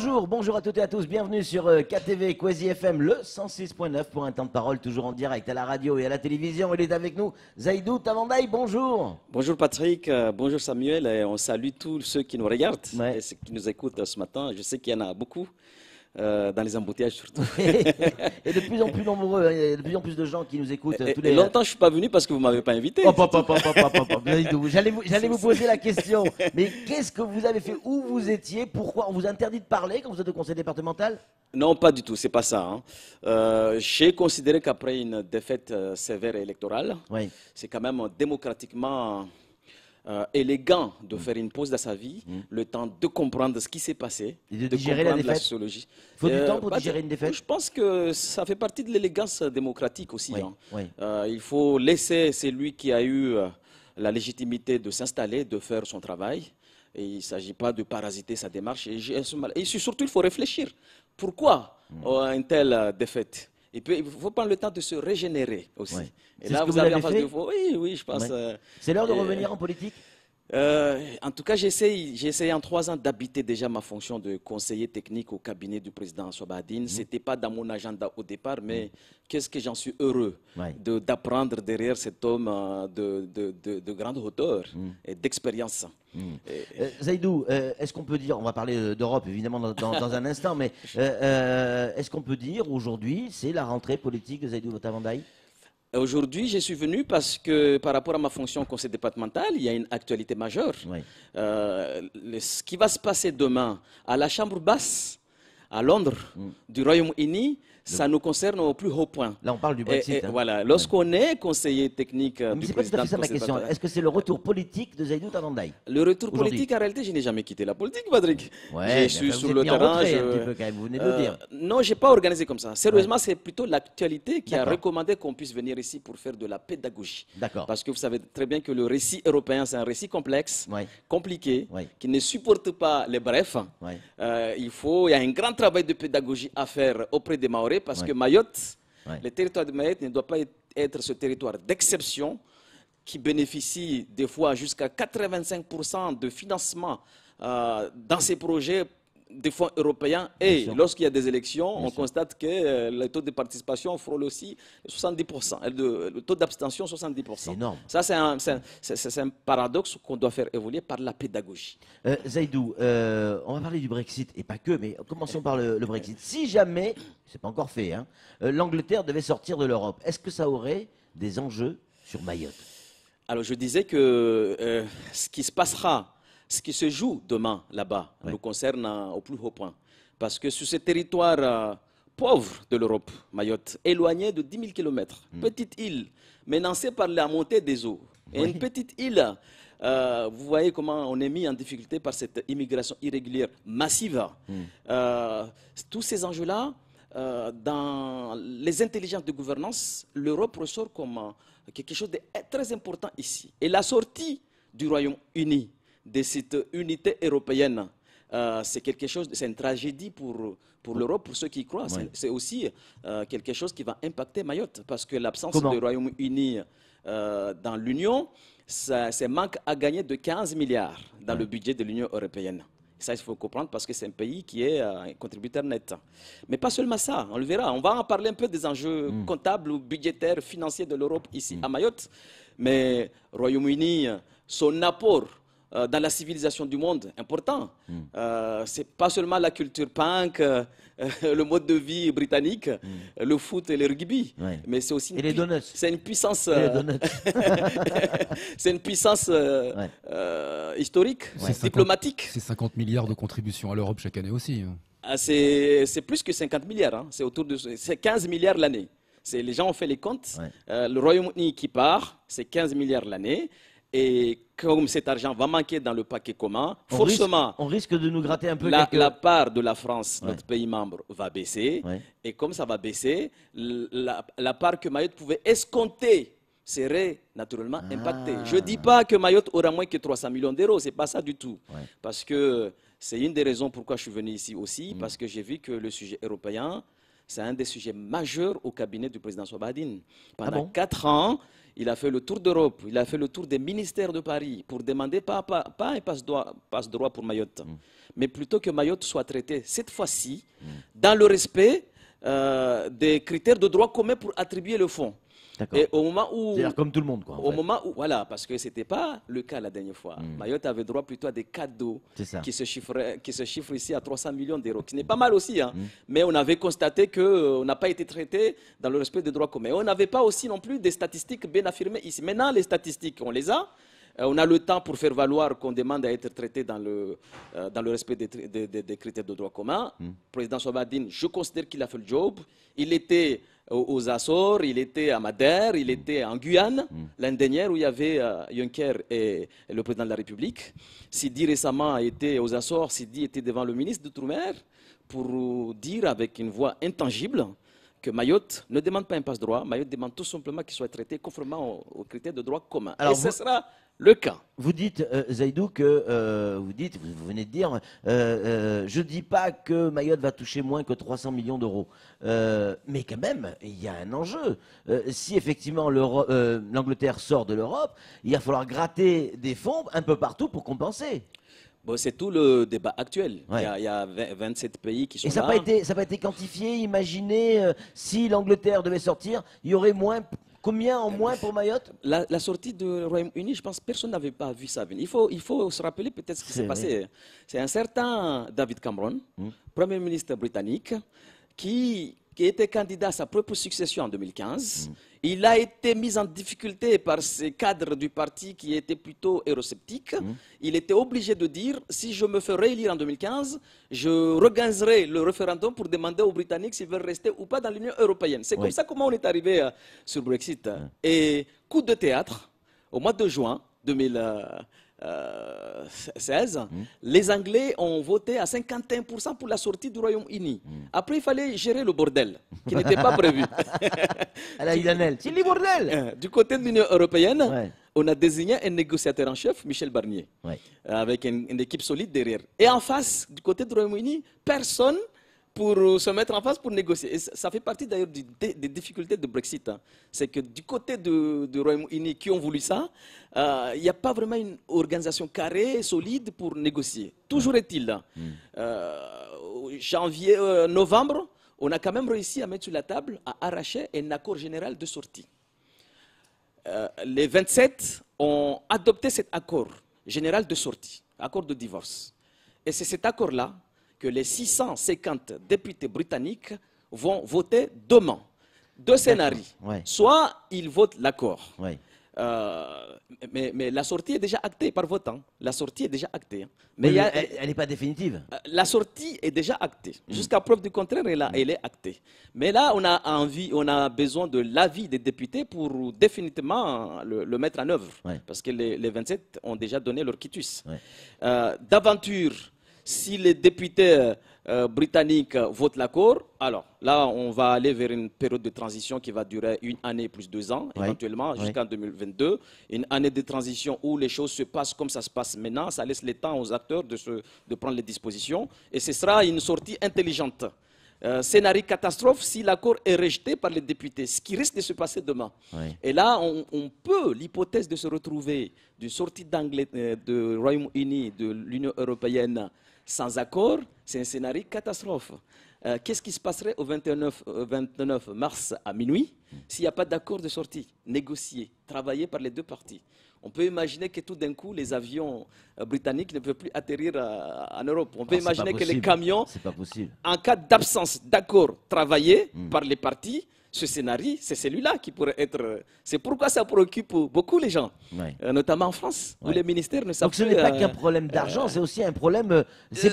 Bonjour à toutes et à tous, bienvenue sur KTV Kwasi FM, le 106.9 pour un temps de parole, toujours en direct à la radio et à la télévision. Il est avec nous, Zaïdou Tavandaï, bonjour. Bonjour Patrick, bonjour Samuel, et on salue tous ceux qui nous regardent Ouais. et ceux qui nous écoutent ce matin. Je sais qu'il y en a beaucoup, dans les embouteillages surtout. Et de plus en plus nombreux, hein, il y a de plus en plus de gens qui nous écoutent. Tous les... Et longtemps je ne suis pas venu parce que vous ne m'avez pas invité. Zaïdou, j'allais vous poser la question, mais qu'est-ce que vous avez fait? Où vous étiez? Pourquoi? On vous interdit de parler quand vous êtes au conseil départemental? Non, pas du tout, c'est pas ça. J'ai considéré qu'après une défaite sévère électorale, Oui. c'est quand même démocratiquement élégant de faire une pause dans sa vie, le temps de comprendre ce qui s'est passé, Et de digérer la comprendre la défaite. sociologie. Il faut du temps pour digérer une défaite? Je pense que ça fait partie de l'élégance démocratique aussi. Oui, oui. Il faut laisser celui qui a eu la légitimité de s'installer, de faire son travail. Et il ne s'agit pas de parasiter sa démarche. Et surtout, il faut réfléchir. Pourquoi une telle défaite? Et puis, il faut prendre le temps de se régénérer aussi. Ouais. Et C'est là, ce que vous vous avez en avez face fait? de vous. Oui, je pense. Ouais. C'est l'heure de revenir en politique? En tout cas, j'ai en 3 ans d'habiter déjà ma fonction de conseiller technique au cabinet du président Sobadine. Ce n'était pas dans mon agenda au départ, mais qu'est-ce que j'en suis heureux d'apprendre derrière cet homme de grande hauteur et d'expérience. Zaïdou, est-ce qu'on peut dire, on va parler d'Europe évidemment dans un instant, mais est-ce qu'on peut dire aujourd'hui c'est la rentrée politique de Zaïdou Tavandaï? Aujourd'hui, je suis venu parce que par rapport à ma fonction au conseil départemental, il y a une actualité majeure. Oui. Ce qui va se passer demain à la Chambre basse, à Londres, du Royaume-Uni, ça nous concerne au plus haut point. Là, on parle du Brexit. Hein. Voilà. Lorsqu'on est conseiller technique Mais du c'est pas tout à président fait ça du ma conseil question. départemental, Est-ce que c'est le retour politique de Zaïdou Tavandaï? le retour Aujourd'hui. politique, en réalité, je n'ai jamais quitté la politique, Patrick. Ouais, je suis vous sur êtes le mis en terrain. retrait un petit peu quand même, vous venez de le dire. Non, je n'ai pas organisé comme ça. Sérieusement, c'est plutôt l'actualité qui a D'accord. recommandé qu'on puisse venir ici pour faire de la pédagogie. D'accord. Parce que vous savez très bien que le récit européen, c'est un récit complexe, Ouais. compliqué, Ouais. qui ne supporte pas les brefs. Ouais. Il y a un grand travail de pédagogie à faire auprès des Mahorais parce que Mayotte, le territoire de Mayotte ne doit pas être ce territoire d'exception qui bénéficie des fois jusqu'à 85% de financement dans ces projets des fonds européens. Et lorsqu'il y a des élections, on constate que le taux de participation frôle aussi 70%, le taux d'abstention 70%. C'est énorme. Ça, c'est un paradoxe qu'on doit faire évoluer par la pédagogie. Zaïdou, on va parler du Brexit, et pas que, mais commençons par le Brexit. Si jamais, c'est pas encore fait, hein, l'Angleterre devait sortir de l'Europe, est-ce que ça aurait des enjeux sur Mayotte? Alors, je disais que ce qui se passera, ce qui se joue demain là-bas, nous concerne au plus haut point. Parce que sur ce territoire pauvre de l'Europe, Mayotte, éloigné de 10 000 km, petite île, menacée par la montée des eaux, et une petite île, vous voyez comment on est mis en difficulté par cette immigration irrégulière massive. Tous ces enjeux-là, dans les intelligences de gouvernance, l'Europe ressort comme quelque chose de très important ici. Et la sortie du Royaume-Uni de cette unité européenne, c'est quelque chose, c'est une tragédie pour l'Europe, pour ceux qui y croient. C'est aussi quelque chose qui va impacter Mayotte, parce que l'absence du Royaume-Uni dans l'Union, c'est manque à gagner de 15 milliards dans le budget de l'Union européenne. Ça, il faut comprendre parce que c'est un pays qui est un contributeur net. Mais pas seulement ça, on le verra. On va en parler un peu des enjeux comptables ou budgétaires, financiers de l'Europe ici à Mayotte. Mais Royaume-Uni, son apport dans la civilisation du monde, important. C'est pas seulement la culture punk, le mode de vie britannique, le foot et le rugby, mais c'est aussi les donuts. C'est une puissance, c'est une puissance historique, diplomatique. C'est 50 milliards de contributions à l'Europe chaque année aussi. C'est plus que 50 milliards, hein. C'est autour de 15 milliards l'année. Les gens ont fait les comptes. Le Royaume-Uni qui part, c'est 15 milliards l'année. Et comme cet argent va manquer dans le paquet commun, forcément, on risque de nous gratter un peu. La part de la France, notre pays membre, va baisser. Et comme ça va baisser, la part que Mayotte pouvait escompter serait naturellement impactée. Je ne dis pas que Mayotte aura moins que 300 millions d'euros, ce n'est pas ça du tout. Parce que c'est une des raisons pourquoi je suis venu ici aussi, parce que j'ai vu que le sujet européen, c'est un des sujets majeurs au cabinet du président Sobadine. Pendant 4 ans, il a fait le tour d'Europe, il a fait le tour des ministères de Paris pour demander pas un passe-droit pour Mayotte, mais plutôt que Mayotte soit traitée cette fois-ci dans le respect des critères de droit commun pour attribuer le fonds. Et au moment où, c'est-à-dire comme tout le monde, quoi. Moment où, voilà, parce que c'était pas le cas la dernière fois. Mayotte avait droit plutôt à des cadeaux qui se chiffrent ici à 300 millions d'euros, qui n'est pas mal aussi, hein. Mais on avait constaté qu'on n'a pas été traité dans le respect des droits communs. On n'avait pas aussi non plus des statistiques bien affirmées ici. Maintenant, les statistiques, on les a. On a le temps pour faire valoir qu'on demande à être traité dans le respect des critères de droit commun. Le président Sobadine, je considère qu'il a fait le job. Il était aux Açores, il était à Madère, il était en Guyane, l'année dernière où il y avait Juncker et le président de la République. Sidi récemment était aux Açores, Sidi était devant le ministre d'Outre-mer pour dire avec une voix intangible que Mayotte ne demande pas un passe-droit, Mayotte demande tout simplement qu'il soit traité conformément aux critères de droit commun. Alors et ce sera le cas. Vous dites, Zaidou, que vous venez de dire, je ne dis pas que Mayotte va toucher moins que 300 millions d'euros. Mais quand même, il y a un enjeu. Si effectivement l'Angleterre sort de l'Europe, il va falloir gratter des fonds un peu partout pour compenser. Bon, c'est tout le débat actuel. Ouais. Il y a 27 pays qui sont Et ça là. n'a pas été quantifié. Imaginez si l'Angleterre devait sortir, il y aurait combien en moins pour Mayotte? La sortie du Royaume-Uni, je pense que personne n'avait pas vu ça venir. Il faut se rappeler peut-être ce qui s'est passé. C'est un certain David Cameron, Premier ministre britannique, qui était candidat à sa propre succession en 2015. Il a été mis en difficulté par ces cadres du parti qui étaient plutôt eurosceptiques. Il était obligé de dire, si je me fais réélire en 2015, je reganzerai le référendum pour demander aux Britanniques s'ils veulent rester ou pas dans l'Union européenne. C'est comme ça comment on est arrivé sur Brexit. Et coup de théâtre, au mois de juin 2016, les Anglais ont voté à 51% pour la sortie du Royaume-Uni. Après, il fallait gérer le bordel, qui n'était pas prévu. À la Ilanel. C'est le bordel. Du côté de l'Union européenne, on a désigné un négociateur en chef, Michel Barnier, avec une équipe solide derrière. Et en face, du côté du Royaume-Uni, personne pour se mettre en face pour négocier. Et ça fait partie d'ailleurs des difficultés de Brexit. Hein. C'est que du côté du Royaume-Uni qui ont voulu ça, il n'y a pas vraiment une organisation carrée, solide pour négocier. Toujours est-il, janvier, novembre, on a quand même réussi à mettre sur la table, à arracher un accord général de sortie. Les 27 ont adopté cet accord général de sortie, accord de divorce. Et c'est cet accord-là que les 650 députés britanniques vont voter demain. Deux scénarios. Soit ils votent l'accord. Mais la sortie est déjà actée par vote. Hein. La sortie est déjà actée. Hein. Mais elle n'est pas définitive. La sortie est déjà actée. Jusqu'à preuve du contraire, elle est actée. Mais là, on a besoin de l'avis des députés pour définitivement le mettre en œuvre. Parce que les 27 ont déjà donné leur quitus. D'aventure, si les députés britanniques votent l'accord, alors là, on va aller vers une période de transition qui va durer 1 année plus 2 ans, éventuellement jusqu'en 2022. Une année de transition où les choses se passent comme ça se passe maintenant. Ça laisse le temps aux acteurs de prendre les dispositions. Et ce sera une sortie intelligente. Scénario catastrophe si l'accord est rejeté par les députés, ce qui risque de se passer demain. Et là, on peut, l'hypothèse de se retrouver d'une sortie du Royaume-Uni, de l'Union européenne, sans accord, c'est un scénario catastrophe. Qu'est-ce qui se passerait au 29 mars à minuit s'il n'y a pas d'accord de sortie, négocié, travaillé par les deux parties? On peut imaginer que tout d'un coup, les avions britanniques ne peuvent plus atterrir en Europe. On peut imaginer que les camions, en cas d'absence d'accord travaillé par les parties, ce scénario, c'est celui-là qui pourrait être... C'est pourquoi ça préoccupe beaucoup les gens, notamment en France, où les ministères ne savent pas... Donc ce n'est pas qu'un problème d'argent, c'est aussi un problème... C'est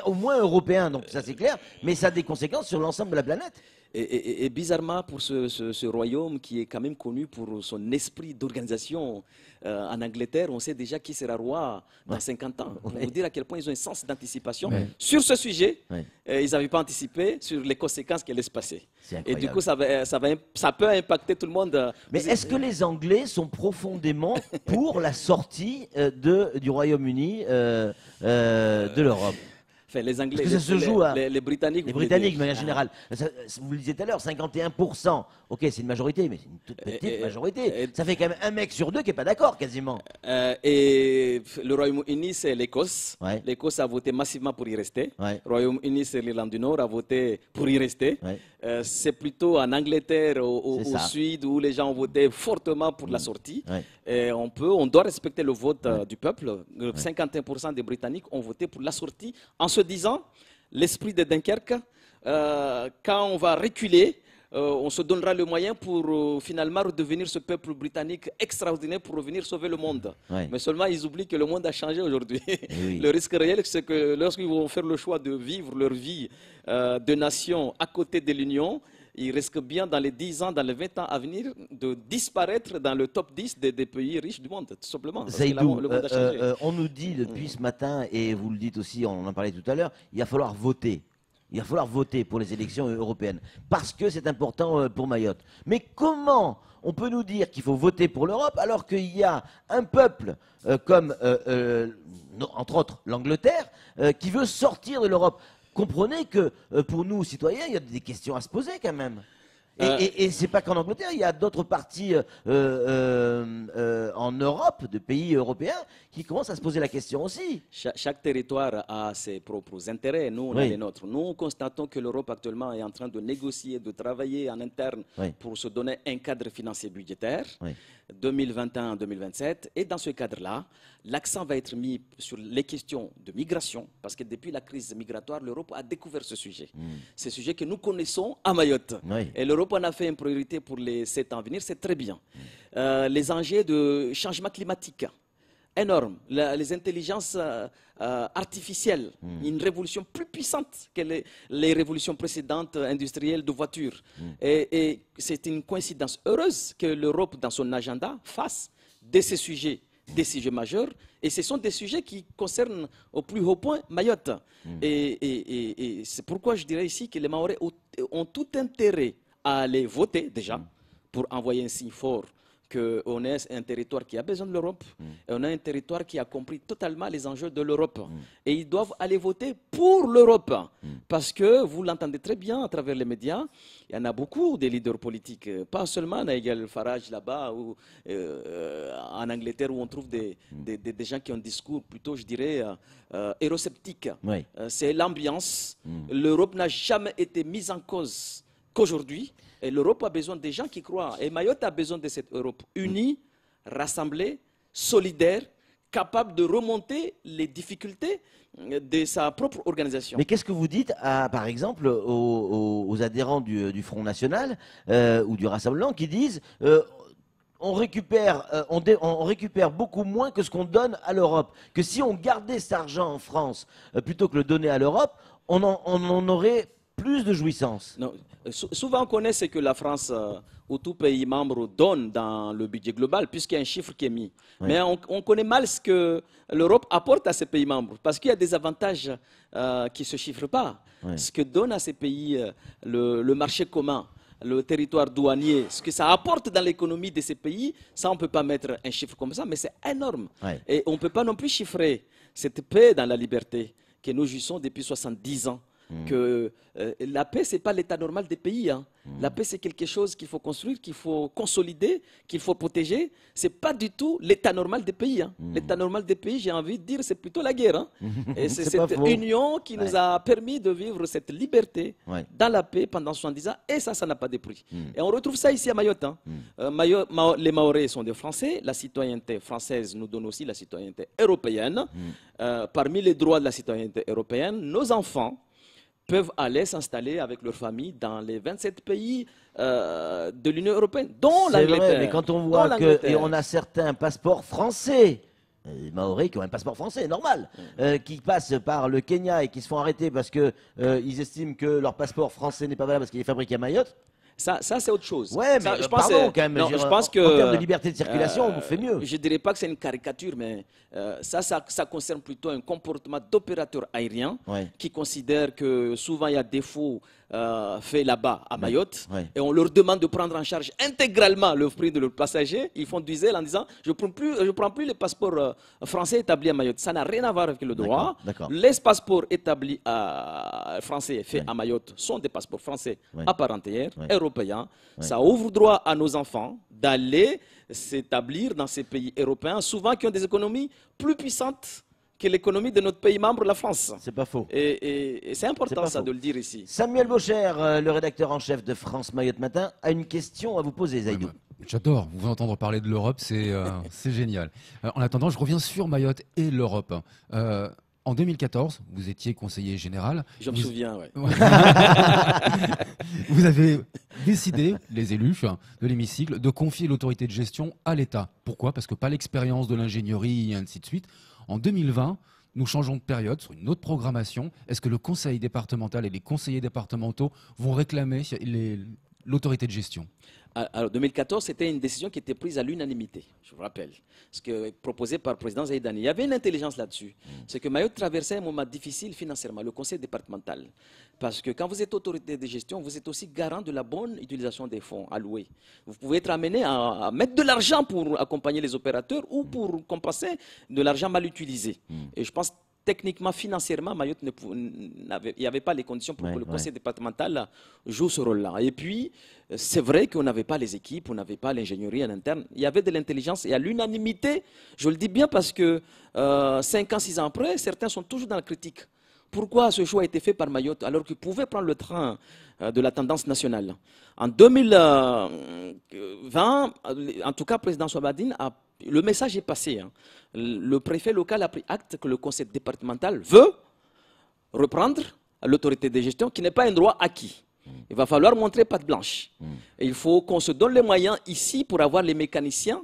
au moins européen, donc ça c'est clair, mais ça a des conséquences sur l'ensemble de la planète. Et bizarrement, pour ce royaume qui est quand même connu pour son esprit d'organisation, en Angleterre, on sait déjà qui sera roi dans 50 ans. Pour vous dire à quel point ils ont un sens d'anticipation. Sur ce sujet, ils n'avaient pas anticipé sur les conséquences qui allaient se passer. Et du coup, ça peut impacter tout le monde. Mais est-ce que les Anglais sont profondément pour la sortie du Royaume-Uni de l'Europe ? Enfin, les Anglais, Parce que ça se joue à les Britanniques. les vous voulez Britanniques, dire. de manière générale. Vous le disiez tout à l'heure, 51%. Ok, c'est une majorité, mais c'est une toute petite majorité. Ça fait quand même un mec sur deux qui n'est pas d'accord, quasiment. Et le Royaume-Uni, c'est l'Écosse. Ouais. L'Écosse a voté massivement pour y rester. Ouais. Le Royaume-Uni, c'est l'Irlande du Nord, a voté pour y rester. Ouais. C'est plutôt en Angleterre, C'est au ça. sud, où les gens ont voté fortement pour la sortie. Ouais. Et on doit respecter le vote du peuple. 51% des Britanniques ont voté pour la sortie en se disant, l'esprit de Dunkerque, quand on va reculer, on se donnera le moyen pour finalement redevenir ce peuple britannique extraordinaire pour revenir sauver le monde. Ouais. Mais seulement ils oublient que le monde a changé aujourd'hui. Oui. Le risque réel, c'est que lorsqu'ils vont faire le choix de vivre leur vie de nation à côté de l'Union, ils risquent bien dans les 10 ans, dans les 20 ans à venir, de disparaître dans le top 10 des pays riches du monde, tout simplement. Parce que Zaïdou, le monde a changé. on nous dit depuis ce matin, et vous le dites aussi, on en parlait tout à l'heure, il va falloir voter. Il va falloir voter pour les élections européennes, parce que c'est important pour Mayotte. Mais comment on peut nous dire qu'il faut voter pour l'Europe alors qu'il y a un peuple comme, entre autres, l'Angleterre, qui veut sortir de l'Europe? Comprenez que pour nous, citoyens, il y a des questions à se poser quand même. Et c'est pas qu'en Angleterre, il y a d'autres parties en Europe, de pays européens, qui commencent à se poser la question aussi. Chaque territoire a ses propres intérêts. Nous, on a Oui. les nôtres. Nous constatons que l'Europe actuellement est en train de négocier, de travailler en interne Oui. pour se donner un cadre financier budgétaire Oui. 2021-2027. Et dans ce cadre-là, l'accent va être mis sur les questions de migration, parce que depuis la crise migratoire, l'Europe a découvert ce sujet. Ce sujet que nous connaissons à Mayotte. Oui. Et l'Europe en a fait une priorité pour les 7 ans à venir, c'est très bien. Les enjeux de changement climatique, énorme. Les intelligences artificielles, une révolution plus puissante que les révolutions précédentes industrielles de voitures. Et c'est une coïncidence heureuse que l'Europe, dans son agenda, fasse de ces sujets des sujets majeurs. Et ce sont des sujets qui concernent au plus haut point Mayotte. Et c'est pourquoi je dirais ici que les Mahorais ont tout intérêt à aller voter déjà pour envoyer un signe fort qu'on est un territoire qui a besoin de l'Europe et on a un territoire qui a compris totalement les enjeux de l'Europe. Et ils doivent aller voter pour l'Europe. Parce que, vous l'entendez très bien à travers les médias, il y en a beaucoup des leaders politiques, pas seulement Nigel Farage là-bas ou en Angleterre où on trouve des gens qui ont un discours plutôt, je dirais, eurosceptique. Oui. C'est l'ambiance. L'Europe n'a jamais été mise en cause qu'aujourd'hui. Et l'Europe a besoin des gens qui croient. Et Mayotte a besoin de cette Europe unie, rassemblée, solidaire, capable de remonter les difficultés de sa propre organisation. Mais qu'est-ce que vous dites, par exemple, aux adhérents du Front National ou du Rassemblement qui disent on récupère beaucoup moins que ce qu'on donne à l'Europe. Que si on gardait cet argent en France plutôt que le donner à l'Europe, on en aurait plus de jouissance. Non. Souvent, on connaît ce que la France ou tout pays membre donne dans le budget global, puisqu'il y a un chiffre qui est mis. Oui. Mais on connaît mal ce que l'Europe apporte à ces pays membres, parce qu'il y a des avantages qui ne se chiffrent pas. Oui. Ce que donne à ces pays le marché commun, le territoire douanier, ce que ça apporte dans l'économie de ces pays, ça on ne peut pas mettre un chiffre comme ça, mais c'est énorme. Oui. Et on ne peut pas non plus chiffrer cette paix dans la liberté que nous jouissons depuis 70 ans. Que la paix, ce n'est pas l'état normal des pays. Hein. La paix, c'est quelque chose qu'il faut construire, qu'il faut consolider, qu'il faut protéger. Ce n'est pas du tout l'état normal des pays. Hein. L'état normal des pays, j'ai envie de dire, c'est plutôt la guerre. Hein. Et c'est C'est pas cette faux. union qui nous a permis de vivre cette liberté Ouais. dans la paix pendant 70 ans. Et ça n'a pas de prix. Et on retrouve ça ici à Mayotte. Hein. Les Mahorais sont des Français. La citoyenneté française nous donne aussi la citoyenneté européenne. Parmi les droits de la citoyenneté européenne, nos enfants peuvent aller s'installer avec leur famille dans les 27 pays de l'Union européenne, dont C'est l'Angleterre. vrai, mais quand on voit qu'on a certains passeports français, les Mahorais qui ont un passeport français, normal, qui passent par le Kenya et qui se font arrêter parce qu'ils estiment que leur passeport français n'est pas valable parce qu'il est fabriqué à Mayotte. Ça c'est autre chose. Ouais, mais Ça, je pardon, pense, quand même. non, je veux je dire, pense que, en termes de liberté de circulation, on fait mieux. Je ne dirais pas que c'est une caricature, mais ça concerne plutôt un comportement d'opérateur aérien Ouais. qui considère que souvent il y a défaut fait là-bas à Mayotte, Ouais. et on leur demande de prendre en charge intégralement le prix de leurs passagers, ils font du zèle en disant je ne prends plus les passeports français établis à Mayotte. Ça n'a rien à voir avec le droit. D'accord. Les passeports établis français faits Ouais. à Mayotte sont des passeports français Ouais. à part entière, Ouais. européens. Ouais. Ça ouvre droit à nos enfants d'aller s'établir dans ces pays européens, souvent qui ont des économies plus puissantes que l'économie de notre pays membre, la France. C'est pas faux. Et c'est C'est important pas ça faux. de le dire ici. Samuel Baucher, le rédacteur en chef de France Mayotte Matin, a une question à vous poser, Zaidou. J'adore vous entendre parler de l'Europe, c'est génial. En attendant, je reviens sur Mayotte et l'Europe. En 2014, vous étiez conseiller général. Je me souviens, ouais. Vous avez décidé, les élus de l'hémicycle, de confier l'autorité de gestion à l'État. Pourquoi? Parce que pas l'expérience de l'ingénierie et ainsi de suite. En 2020, nous changeons de période sur une autre programmation. Est-ce que le conseil départemental et les conseillers départementaux vont réclamer l'autorité de gestion? Alors, 2014, c'était une décision qui était prise à l'unanimité, je vous rappelle. Ce qui est proposé par le président Zaïdani. Il y avait une intelligence là-dessus. C'est que Mayotte traversait un moment difficile financièrement, le conseil départemental. Parce que quand vous êtes autorité de gestion, vous êtes aussi garant de la bonne utilisation des fonds alloués. Vous pouvez être amené à mettre de l'argent pour accompagner les opérateurs ou pour compenser de l'argent mal utilisé. Et je pense techniquement, financièrement, Mayotte il n'y avait pas les conditions pour que le conseil départemental joue ce rôle-là. Et puis, c'est vrai qu'on n'avait pas les équipes, on n'avait pas l'ingénierie en interne. Il y avait de l'intelligence et à l'unanimité, je le dis bien parce que 5 ans, 6 ans après, certains sont toujours dans la critique. Pourquoi ce choix a été fait par Mayotte alors qu'il pouvait prendre le train de la tendance nationale? En 2020, en tout cas, le président Souabadine, le message est passé. Le préfet local a pris acte que le conseil départemental veut reprendre l'autorité de gestion qui n'est pas un droit acquis. Il va falloir montrer patte blanche. Et il faut qu'on se donne les moyens ici pour avoir les mécaniciens.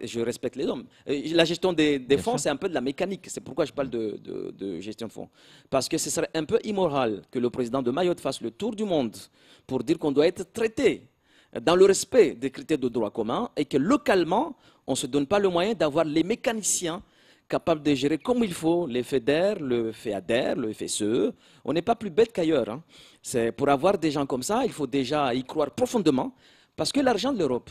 Je respecte les hommes. La gestion des fonds, c'est un peu de la mécanique. C'est pourquoi je parle de gestion de fonds. Parce que ce serait un peu immoral que le président de Mayotte fasse le tour du monde pour dire qu'on doit être traité dans le respect des critères de droit commun et que localement, on ne se donne pas le moyen d'avoir les mécaniciens capables de gérer comme il faut les FEDER, le FEADER, le FSE. On n'est pas plus bête qu'ailleurs. C'est pour avoir des gens comme ça, il faut déjà y croire profondément parce que l'argent de l'Europe,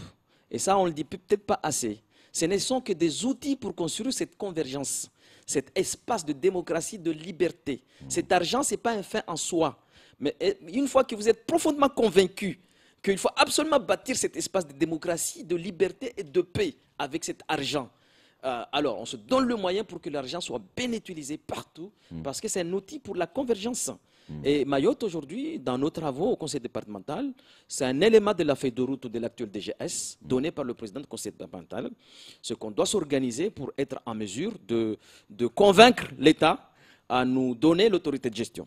et ça on ne le dit peut-être pas assez, ce ne sont que des outils pour construire cette convergence, cet espace de démocratie, de liberté. Cet argent, ce n'est pas un fin en soi. Mais une fois que vous êtes profondément convaincu qu'il faut absolument bâtir cet espace de démocratie, de liberté et de paix avec cet argent, alors on se donne le moyen pour que l'argent soit bien utilisé partout, parce que c'est un outil pour la convergence. Et Mayotte, aujourd'hui, dans nos travaux au conseil départemental, c'est un élément de la feuille de route de l'actuel DGS, donné par le président du conseil départemental, ce qu'on doit s'organiser pour être en mesure de convaincre l'État à nous donner l'autorité de gestion.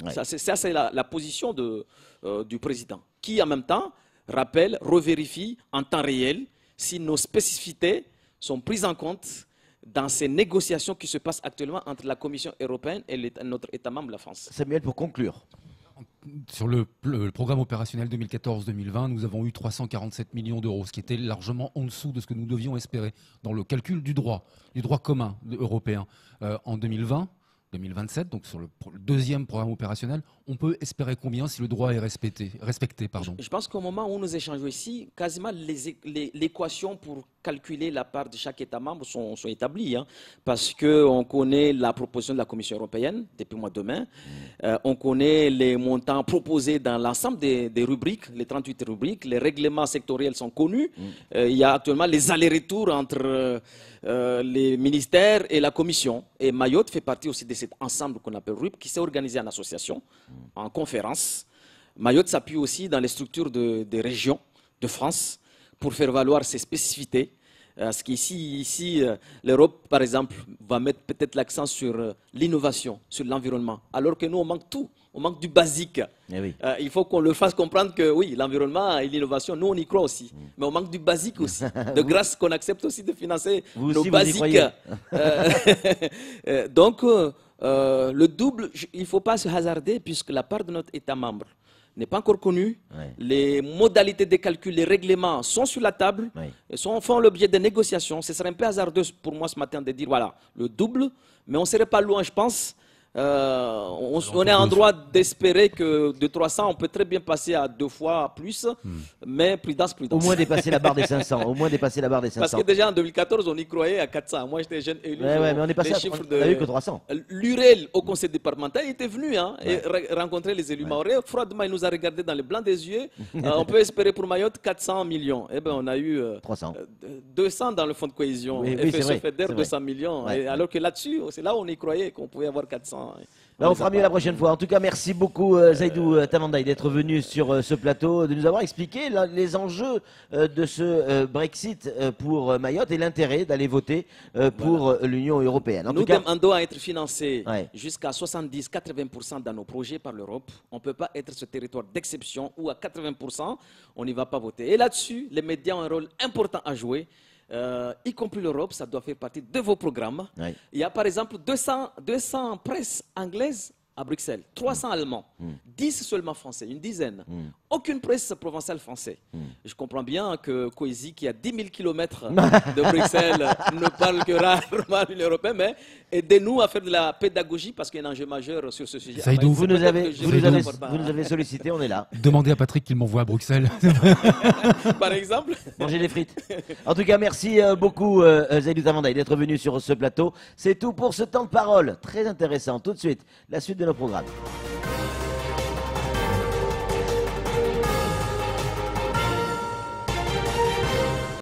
Ouais. Ça, c'est la position du président, qui en même temps rappelle, revérifie en temps réel si nos spécificités sont prises en compte dans ces négociations qui se passent actuellement entre la Commission européenne et notre État membre, la France. Samuel, pour conclure. Sur le programme opérationnel 2014-2020, nous avons eu 347 millions d'euros, ce qui était largement en dessous de ce que nous devions espérer dans le calcul du droit commun européen. En 2027, donc sur le deuxième programme opérationnel, on peut espérer combien si le droit est respecté, pardon. Je pense qu'au moment où nous échangeons ici, quasiment l'équation pour calculer la part de chaque État membre sont établies. Parce qu'on connaît la proposition de la Commission européenne depuis le mois de mai. On connaît les montants proposés dans l'ensemble des rubriques, les 38 rubriques. Les règlements sectoriels sont connus. Il y a actuellement les allers-retours entre les ministères et la Commission. Et Mayotte fait partie aussi de cet ensemble qu'on appelle RUP, qui s'est organisé en association, en conférence. Mayotte s'appuie aussi dans les structures des régions de France pour faire valoir ses spécificités. Parce qu'ici, l'Europe, par exemple, va mettre peut-être l'accent sur l'innovation, sur l'environnement, alors que nous, on manque tout. On manque du basique. Eh oui. Il faut qu'on leur fasse comprendre que oui, l'environnement et l'innovation, nous, on y croit aussi. Mais on manque du basique aussi. De grâce qu'on accepte aussi de financer nos basiques. Donc, le double, il ne faut pas se hasarder puisque la part de notre État membre n'est pas encore connue. Ouais. Les modalités de calcul, les règlements sont sur la table, et font l'objet de négociations. Ce serait un peu hasardeux pour moi ce matin de dire voilà, le double, mais on ne serait pas loin, je pense, on est en droit d'espérer que de 300, on peut très bien passer à 2 fois plus, mais prudence, prudence. Au moins dépasser la barre des 500. Au moins dépasser la barre des 500. Parce que déjà en 2014, on y croyait à 400. Moi, j'étais jeune élu. Ouais, mais on est passé on a eu que 300. L'UREL au conseil départemental, il était venu et rencontrer les élus mahorais. Froidement, il nous a regardé dans les blancs des yeux. On peut espérer pour Mayotte 400 millions. Eh bien, on a eu 300. 200 dans le fonds de cohésion. Oui, c'est vrai, FEDER, c'est 200 millions. Ouais. Et alors que là-dessus, c'est là où on y croyait qu'on pouvait avoir 400. Là, on fera mieux la prochaine fois. En tout cas, merci beaucoup Zaidou Tamandaï d'être venu sur ce plateau, de nous avoir expliqué les enjeux de ce Brexit pour Mayotte et l'intérêt d'aller voter pour l'Union européenne. En Nous tout cas, demandons à être financés Ouais. jusqu'à 70-80% dans nos projets par l'Europe. On ne peut pas être ce territoire d'exception où à 80%, on n'y va pas voter. Et là-dessus, les médias ont un rôle important à jouer. Y compris l'Europe, ça doit faire partie de vos programmes. Ouais. Il y a par exemple 200 presses anglaises à Bruxelles, 300 allemands, 10 seulement français, une dizaine. Aucune presse provinciale française. Je comprends bien que Coésie, qui a 10 000 km de Bruxelles, ne parle que rarement l'Union européenne, mais aidez-nous à faire de la pédagogie parce qu'il y a un enjeu majeur sur ce sujet. Zaidou, vous nous Peut-être avez sollicité, on est là. Demandez à Patrick qu'il m'envoie à Bruxelles. Par exemple. Manger des frites. En tout cas, merci beaucoup Zaidou Tamandaï d'être venu sur ce plateau. C'est tout pour ce temps de parole. Très intéressant. Tout de suite, la suite de nos programmes.